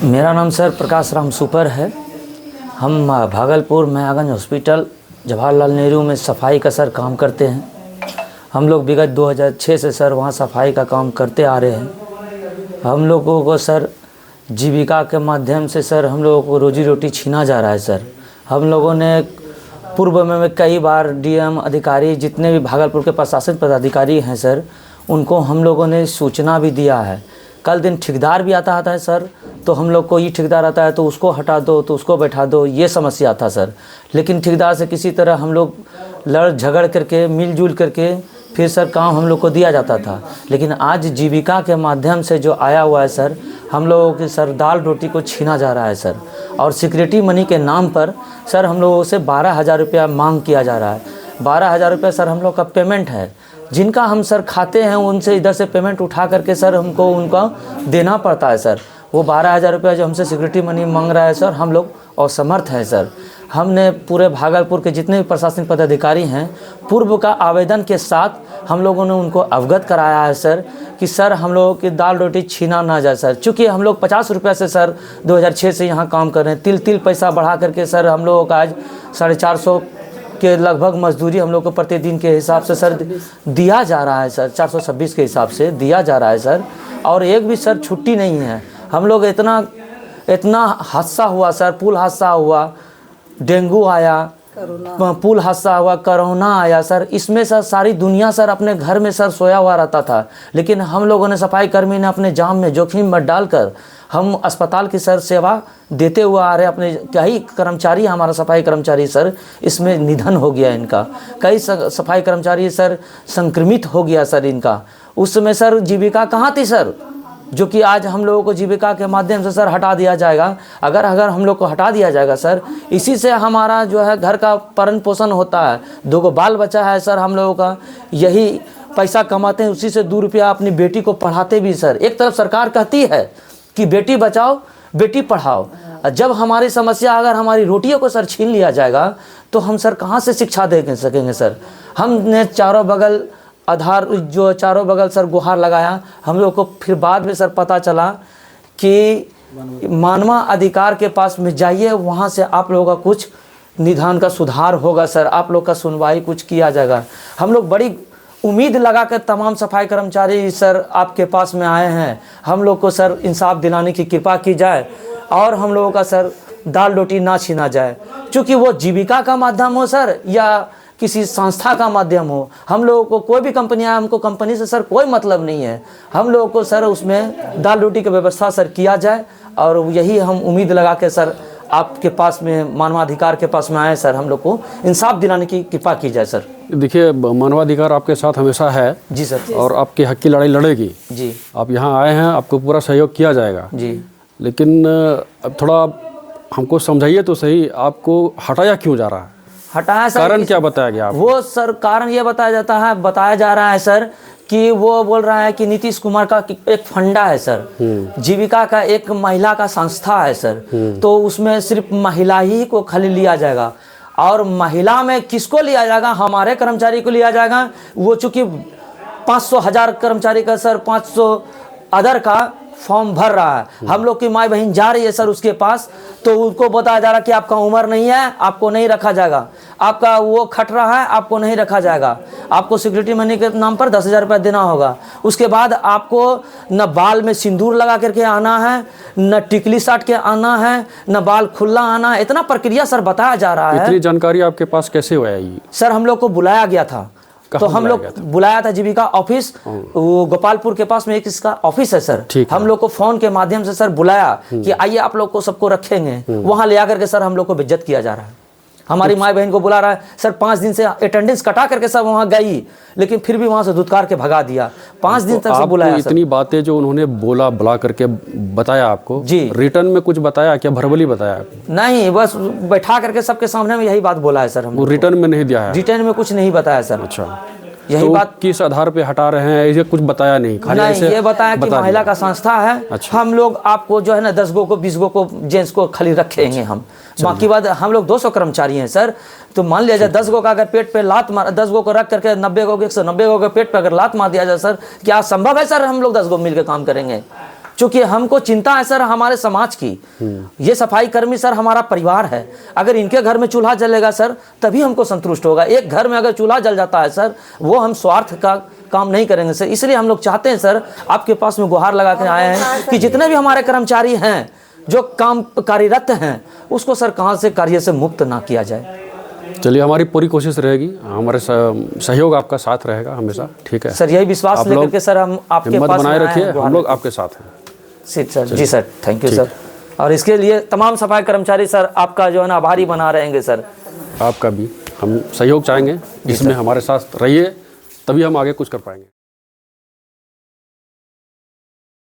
मेरा नाम सर प्रकाश राम सुपर है। हम भागलपुर महागंज हॉस्पिटल जवाहरलाल नेहरू में सफाई का सर काम करते हैं। हम लोग विगत 2006 से सर वहाँ सफाई का काम करते आ रहे हैं। हम लोगों को सर जीविका के माध्यम से सर हम लोगों को रोजी रोटी छीना जा रहा है सर। हम लोगों ने पूर्व में कई बार डीएम अधिकारी जितने भी भागलपुर के प्रशासन पदाधिकारी हैं सर, उनको हम लोगों ने सूचना भी दिया है। कल दिन ठेकेदार भी आता है सर, तो हम लोग को ये ठेकेदार आता है तो उसको हटा दो, तो उसको बैठा दो, ये समस्या था सर। लेकिन ठेकेदार से किसी तरह हम लोग लड़ झगड़ करके मिलजुल करके फिर सर काम हम लोग को दिया जाता था। लेकिन आज जीविका के माध्यम से जो आया हुआ है सर, हम लोगों की सर दाल रोटी को छीना जा रहा है सर। और सिक्योरिटी मनी के नाम पर सर हम लोगों से 12,000 रुपया मांग किया जा रहा है। 12,000 रुपया सर हम लोग का पेमेंट है, जिनका हम सर खाते हैं उनसे इधर से पेमेंट उठा करके सर हमको उनका देना पड़ता है सर। वो 12,000 रुपया जो हमसे सिक्योरिटी मनी मांग रहा है सर, हम लोग असमर्थ हैं सर। हमने पूरे भागलपुर के जितने भी प्रशासनिक पदाधिकारी हैं, पूर्व का आवेदन के साथ हम लोगों ने उनको अवगत कराया है सर कि सर हम लोगों की दाल रोटी छीना ना जाए सर। चूँकि हम लोग 50 रुपये से सर 2006 से यहाँ काम कर रहे हैं, तिल पैसा बढ़ा करके सर हम लोगों का आज 450 के लगभग मजदूरी हम लोग को प्रतिदिन के हिसाब से सर दिया जा रहा है सर। 426 के हिसाब से दिया जा रहा है सर। और एक भी सर छुट्टी नहीं है। हम लोग इतना हादसा हुआ सर, पुल हादसा हुआ, डेंगू आया, पुल हादसा हुआ, कोरोना आया सर। इसमें सर सारी दुनिया सर अपने घर में सर सोया हुआ रहता था। लेकिन हम लोगों ने सफाई कर्मी ने अपने जान में जोखिम में डालकर हम अस्पताल की सर सेवा देते हुए आ रहे। अपने कई कर्मचारी, हमारा सफाई कर्मचारी सर इसमें निधन हो गया इनका। कई सफाई कर्मचारी सर संक्रमित हो गया सर इनका। उस समय सर जीविका कहाँ थी सर, जो कि आज हम लोगों को जीविका के माध्यम से सर हटा दिया जाएगा। अगर हम लोग को हटा दिया जाएगा सर, इसी से हमारा जो है घर का पालन पोषण होता है। 2 बाल बच्चा है सर हम लोगों का, यही पैसा कमाते हैं, उसी से 2 रुपया अपनी बेटी को पढ़ाते भी सर। एक तरफ सरकार कहती है कि बेटी बचाओ बेटी पढ़ाओ, जब हमारी समस्या अगर हमारी रोटियों को सर छीन लिया जाएगा तो हम सर कहाँ से शिक्षा दे सकेंगे सर। हमने चारों बगल सर गुहार लगाया। हम लोग को फिर बाद में सर पता चला कि मानवाधिकार के पास में जाइए, वहाँ से आप लोगों का कुछ निदान का सुधार होगा सर, आप लोग का सुनवाई कुछ किया जाएगा। हम लोग बड़ी उम्मीद लगा कर तमाम सफाई कर्मचारी सर आपके पास में आए हैं। हम लोग को सर इंसाफ दिलाने की कृपा की जाए और हम लोगों का सर दाल रोटी ना छीना जाए। चूँकि वो जीविका का माध्यम हो सर या किसी संस्था का माध्यम हो, हम लोगों को कोई भी कंपनी आए, हमको कंपनी से सर कोई मतलब नहीं है। हम लोगों को सर उसमें दाल रोटी की व्यवस्था सर किया जाए और यही हम उम्मीद लगा के सर आपके पास में मानवाधिकार के पास में आए सर। हम लोग को इंसाफ दिलाने की कृपा की जाए सर। देखिए, मानवाधिकार आपके साथ हमेशा है जी सर, और आपके हक की लड़ाई लड़ेगी जी। आप यहाँ आए हैं, आपको पूरा सहयोग किया जाएगा जी। लेकिन अब थोड़ा हमको समझाइए तो सही, आपको हटाया क्यों जा रहा है? हटाया सर, कारण क्या बताया गया आपको? वो सर कारण ये बताया जा रहा है सर कि वो बोल रहा है कि नीतीश कुमार का एक फंडा है सर, जीविका का एक महिला का संस्था है सर, तो उसमें सिर्फ महिला ही को खाली लिया जाएगा। और महिला में किसको लिया जाएगा? हमारे कर्मचारी को लिया जाएगा। वो चूँकि 500,000 कर्मचारी का सर 500 अदर का फॉर्म भर रहा है। हम लोग की माई बहन जा रही है सर उसके पास, तो उनको बताया जा रहा है कि आपका उम्र नहीं है, आपको नहीं रखा जाएगा। आपका वो खट रहा है, आपको नहीं रखा जाएगा। आपको सिक्योरिटी मनी के नाम पर 10,000 रुपया देना होगा। उसके बाद आपको न बाल में सिंदूर लगा करके आना है, न टिकली साट के आना है, न बाल खुला आना है। इतना प्रक्रिया सर बताया जा रहा है। इतनी जानकारी आपके पास कैसे हुआ है? सर हम लोग को बुलाया गया था, तो हम लोग बुलाया था जीविका ऑफिस, वो गोपालपुर के पास में एक इसका ऑफिस है सर। हम लोग को फोन के माध्यम से सर बुलाया कि आइए आप लोग को सबको रखेंगे। वहां ले आकर के सर हम लोग को बेइज्जत किया जा रहा है। हमारी माई बहन को बुला रहा है सर, 5 दिन से अटेंडेंस कटा करके सब वहाँ गई, लेकिन फिर भी वहाँ से धुतकार के भगा दिया। 5 दिन तक से बुलाया। इतनी बातें जो उन्होंने बुला करके बताया आपको जी, रिटर्न में कुछ बताया क्या? भरबली बताया? नहीं, बस बैठा करके सबके सामने में यही बात बोला है सर। हम रिटर्न में नहीं दिया है? रिटर्न में कुछ नहीं बताया सर। अच्छा, यही तो बात किस आधार पे हटा रहे हैं ये कुछ बताया नहीं? खाली नहीं, ये बताया कि महिला का संस्था है। अच्छा। हम लोग आपको जो है ना 10 गो को 20 गो को जेंट्स को खाली रखेंगे हम। बाकी बात हम लोग 200 कर्मचारी हैं सर, तो मान लिया जाए 10 गो का अगर पेट पे लात मार, 10 गो को रख करके 190 गो के पेट पे अगर लात मार दिया जाए सर, क्या संभव है सर हम लोग 10 गो मिलकर काम करेंगे? चूँकि हमको चिंता है सर हमारे समाज की। ये सफाई कर्मी सर हमारा परिवार है। अगर इनके घर में चूल्हा जलेगा सर तभी हमको संतुष्ट होगा। एक घर में अगर चूल्हा जल जाता है सर, वो हम स्वार्थ का काम नहीं करेंगे सर। इसलिए हम लोग चाहते हैं सर, आपके पास में गुहार लगा के आए हैं कि जितने भी हमारे कर्मचारी हैं जो काम कार्यरत हैं, उसको सर कहाँ से कार्य से मुक्त ना किया जाए। चलिए, हमारी पूरी कोशिश रहेगी, हमारे सहयोग आपका साथ रहेगा हमेशा। ठीक है सर, यही विश्वास लेकर के सर हम आपके हिम्मत पास बनाए में आए रखिए, हैं। हम लोग आपके साथ हैं। Sir ji sir, thank you sir. और इसके लिए तमाम सफाई कर्मचारी सर आपका जो है ना आभारी बना रहेंगे सर। आपका भी हम सहयोग चाहेंगे, इसमें हमारे साथ रहिए, तभी हम आगे कुछ कर पाएंगे।